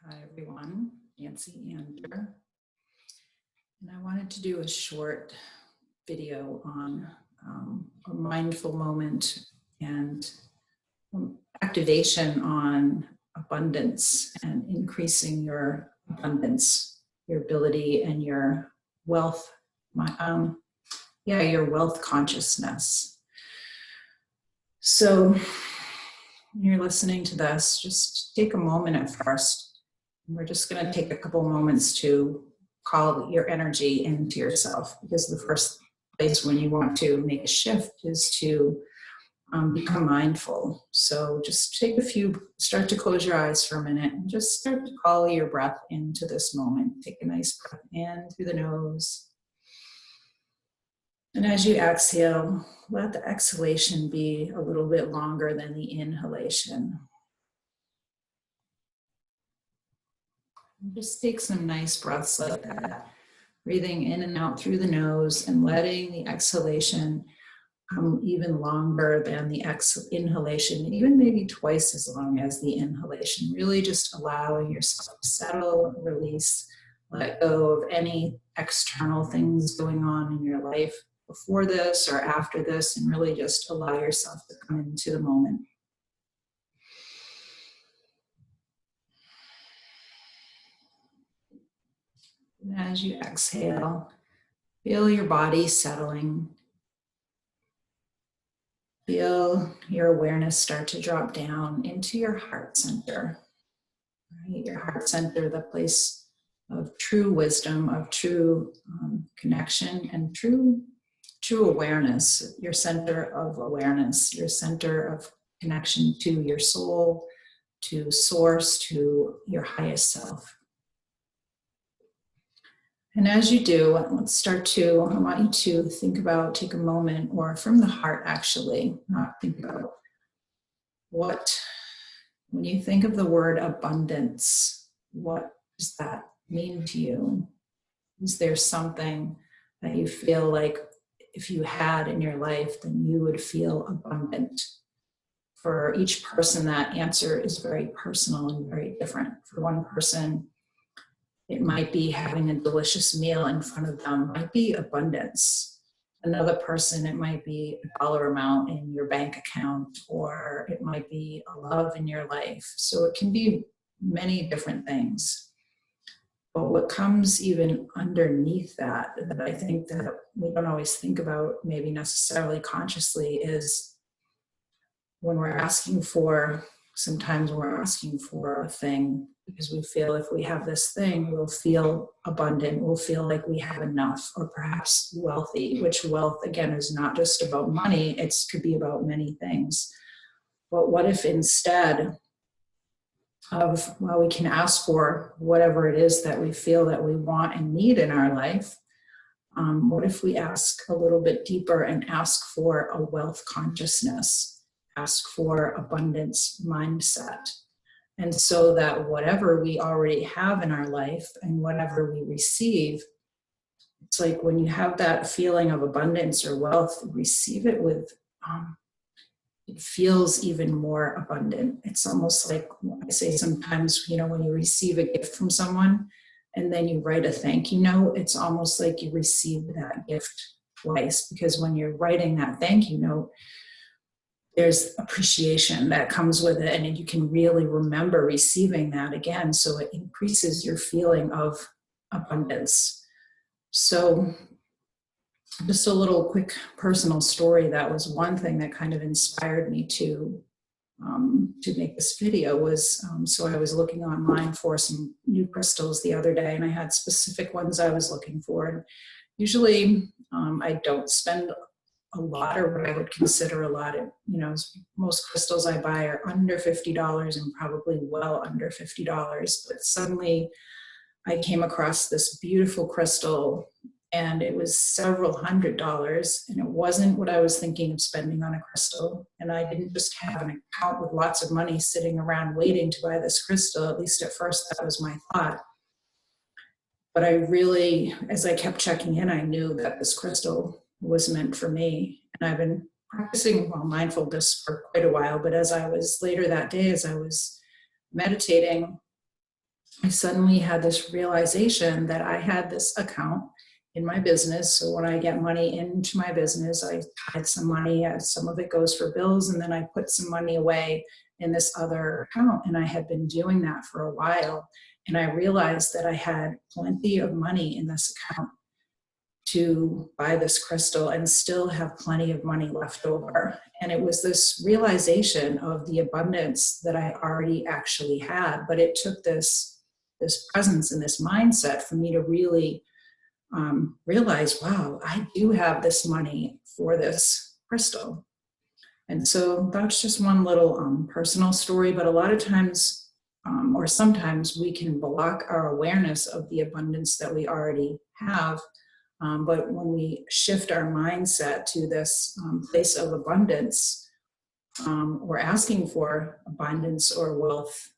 Hi everyone, Nancy Ander. And I wanted to do a short video on a mindful moment and activation on abundance and increasing your abundance, your ability and your wealth, your wealth consciousness. So when you're listening to this, just take a moment at first. We're just going to take a couple moments to call your energy into yourself, because the first place when you want to make a shift is to become mindful. So just take start to close your eyes for a minute and just start to call your breath into this moment. Take a nice breath in through the nose. And as you exhale, let the exhalation be a little bit longer than the inhalation. Just take some nice breaths like that, breathing in and out through the nose and letting the exhalation come even longer than the inhalation, even maybe twice as long as the inhalation. Really just allowing yourself to settle, release, let go of any external things going on in your life before this or after this, and really just allow yourself to come into the moment. And as you exhale, feel your body settling. Feel your awareness start to drop down into your heart center. Right? Your heart center, the place of true wisdom, of true connection, and true awareness. Your center of awareness, your center of connection to your soul, to source, to your highest self. And as you do, I want you to think about, take a moment, or from the heart actually, not think about when you think of the word abundance, what does that mean to you? Is there something that you feel like if you had in your life, then you would feel abundant? For each person, that answer is very personal and very different. For one person, it might be having a delicious meal in front of them, might be abundance. Another person, it might be a dollar amount in your bank account, or it might be a love in your life. So it can be many different things. But what comes even underneath that I think that we don't always think about, maybe necessarily consciously, is when we're asking for, sometimes we're asking for a thing because we feel if we have this thing, we'll feel abundant, we'll feel like we have enough, or perhaps wealthy, which wealth, again, is not just about money, it could be about many things. But what if instead of, well, we can ask for whatever it is that we feel that we want and need in our life, what if we ask a little bit deeper and ask for a wealth consciousness, ask for abundance mindset? And so that whatever we already have in our life and whatever we receive, it's like when you have that feeling of abundance or wealth, receive it with, it feels even more abundant. It's almost like I say sometimes, when you receive a gift from someone and then you write a thank you note, it's almost like you received that gift twice, because when you're writing that thank you note, there's appreciation that comes with it, and you can really remember receiving that again. So it increases your feeling of abundance. So just a little quick personal story. That was one thing that kind of inspired me to make this video was, so I was looking online for some new crystals the other day, and I had specific ones I was looking for. And usually I don't spend a lot, or what I would consider a lot. Most crystals I buy are under $50 and probably well under $50. But suddenly I came across this beautiful crystal, and it was several $100s, and it wasn't what I was thinking of spending on a crystal. And I didn't just have an account with lots of money sitting around waiting to buy this crystal. At least at first, that was my thought. But I really, as I kept checking in, I knew that this crystal was meant for me. And I've been practicing mindfulness for quite a while, but as I was later that day, as I was meditating, I suddenly had this realization that I had this account in my business. So when I get money into my business, I tithe some money, some of it goes for bills, and then I put some money away in this other account. And I had been doing that for a while. And I realized that I had plenty of money in this account to buy this crystal and still have plenty of money left over. And it was this realization of the abundance that I already actually had. But it took this presence and this mindset for me to really realize, wow, I do have this money for this crystal. And so that's just one little personal story. But a lot of times, or sometimes, we can block our awareness of the abundance that we already have. But when we shift our mindset to this place of abundance, we're asking for abundance or wealth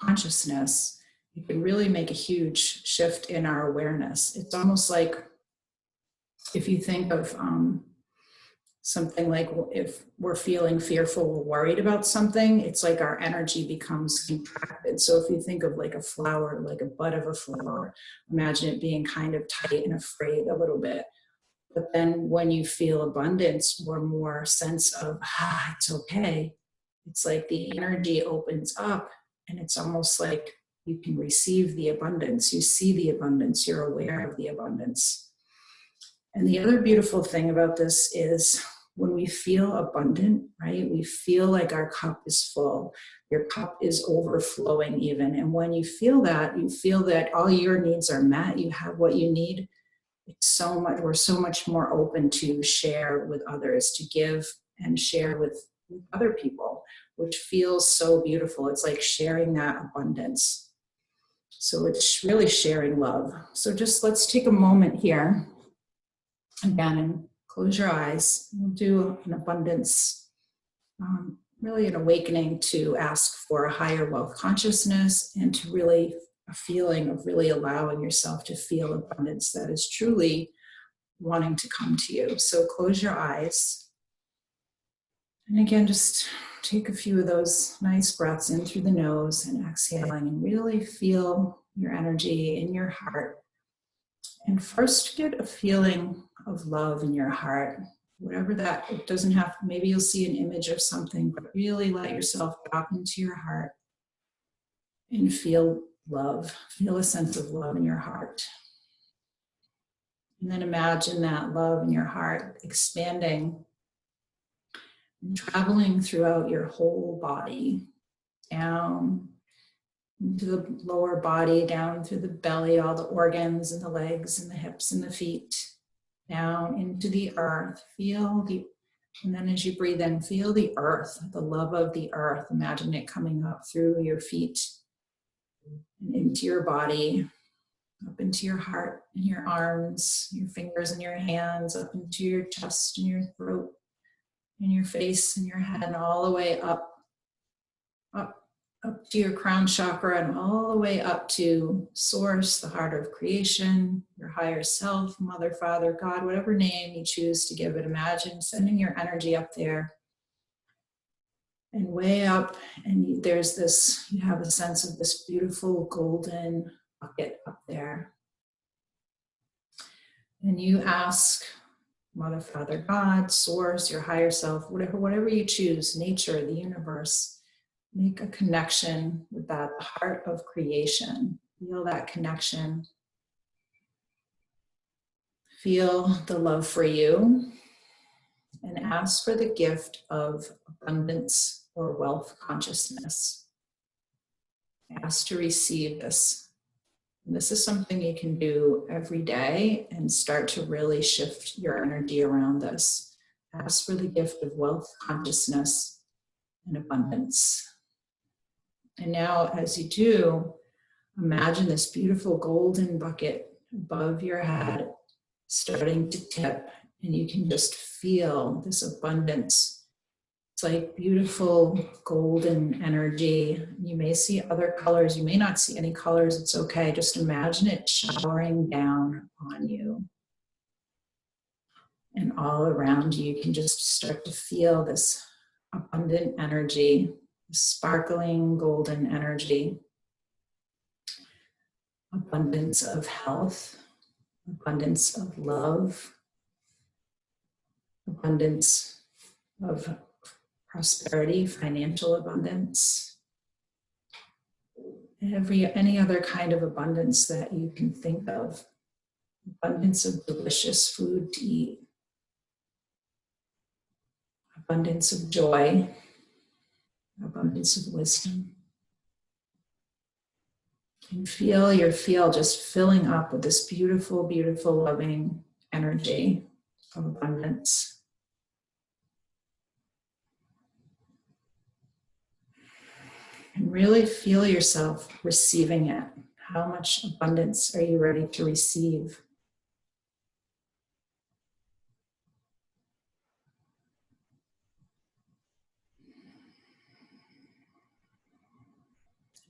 consciousness, it can really make a huge shift in our awareness. It's almost like if you think of something like if we're feeling fearful or worried about something, it's like our energy becomes contracted. So if you think of like a flower, like a bud of a flower, imagine it being kind of tight and afraid a little bit. But then when you feel abundance or more sense of, it's okay, it's like the energy opens up and it's almost like you can receive the abundance. You see the abundance, you're aware of the abundance. And the other beautiful thing about this is when we feel abundant, right? We feel like our cup is full. Your cup is overflowing even. And when you feel that all your needs are met, you have what you need. It's so much, we're so much more open to share with others, to give and share with other people, which feels so beautiful. It's like sharing that abundance. So it's really sharing love. So just let's take a moment here again and close your eyes. We'll do an abundance, really an awakening to ask for a higher wealth consciousness and to really a feeling of really allowing yourself to feel abundance that is truly wanting to come to you. So close your eyes. And again, just take a few of those nice breaths in through the nose and exhaling and really feel your energy in your heart. And first get a feeling of love in your heart. Whatever that, it doesn't have, maybe you'll see an image of something, but really let yourself drop into your heart and feel love. Feel a sense of love in your heart. And then imagine that love in your heart expanding and traveling throughout your whole body, down into the lower body, down through the belly, all the organs and the legs and the hips and the feet, down into the earth. And then as you breathe in, feel the earth, the love of the earth. Imagine it coming up through your feet and into your body, up into your heart and your arms, your fingers and your hands, up into your chest and your throat and your face and your head, and all the way up to your crown chakra and all the way up to source, the heart of creation, your higher self, mother, father, God, whatever name you choose to give it. Imagine sending your energy up there and way up, and you have a sense of this beautiful golden bucket up there. And you ask Mother, Father, God, Source, your higher self, whatever you choose, nature, the universe, make a connection with that, the heart of creation. Feel that connection. Feel the love for you and ask for the gift of abundance or wealth consciousness. Ask to receive this. And this is something you can do every day and start to really shift your energy around this. Ask for the gift of wealth consciousness and abundance. And now, as you do, imagine this beautiful golden bucket above your head starting to tip, and you can just feel this abundance. It's like beautiful golden energy. You may see other colors. You may not see any colors. It's okay. Just imagine it showering down on you. And all around you, you can just start to feel this abundant energy sparkling golden energy, abundance of health, abundance of love, abundance of prosperity, financial abundance, any other kind of abundance that you can think of, abundance of delicious food to eat, abundance of joy, abundance of wisdom. And feel your field just filling up with this beautiful, beautiful, loving energy of abundance. And really feel yourself receiving it. How much abundance are you ready to receive?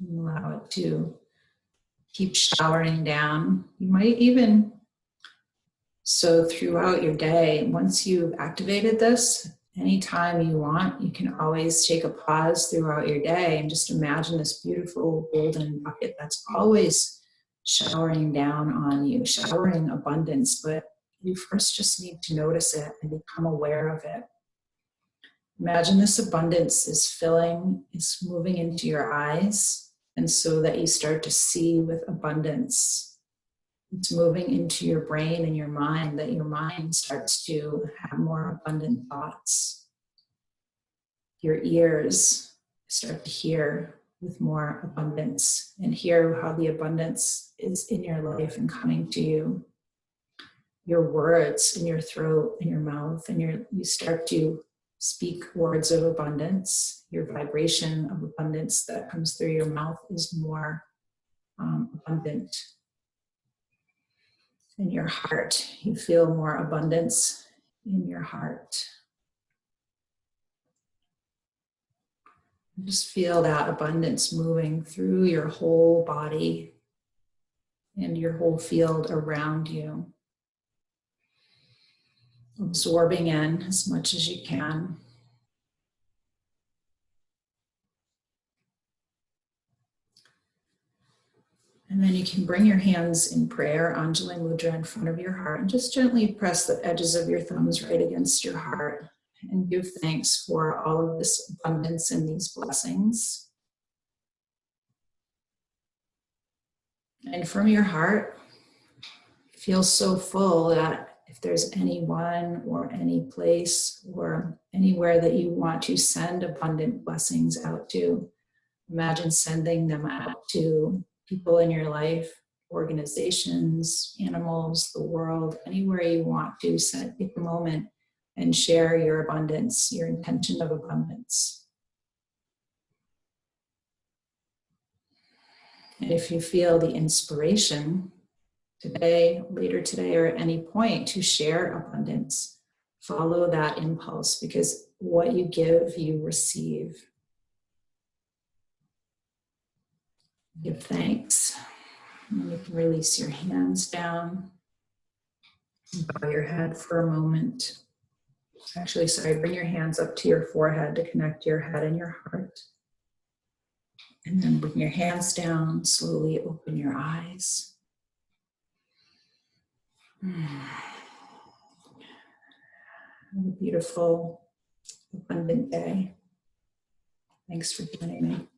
And allow it to keep showering down. You might even, so throughout your day, once you've activated this, anytime you want, you can always take a pause throughout your day and just imagine this beautiful golden bucket that's always showering down on you, showering abundance, but you first just need to notice it and become aware of it. Imagine this abundance is filling, is moving into your eyes, and so that you start to see with abundance. It's moving into your brain and your mind, that your mind starts to have more abundant thoughts. Your ears start to hear with more abundance and hear how the abundance is in your life and coming to you. Your words in your throat and your mouth, and you start to speak words of abundance. Your vibration of abundance that comes through your mouth is more abundant. In your heart, you feel more abundance in your heart. Just feel that abundance moving through your whole body and your whole field around you. Absorbing in as much as you can. And then you can bring your hands in prayer, Anjali Mudra, in front of your heart, and just gently press the edges of your thumbs right against your heart and give thanks for all of this abundance and these blessings. And from your heart, feel so full that if there's anyone or any place or anywhere that you want to send abundant blessings out to, imagine sending them out to people in your life, organizations, animals, the world, anywhere you want to. Take a moment and share your abundance, your intention of abundance. And if you feel the inspiration today, later today, or at any point to share abundance, follow that impulse, because what you give, you receive. Give thanks. And you can release your hands down. Bow your head for a moment. Actually, sorry, bring your hands up to your forehead to connect your head and your heart. And then bring your hands down, slowly open your eyes. Have a beautiful, abundant day. Thanks for joining me.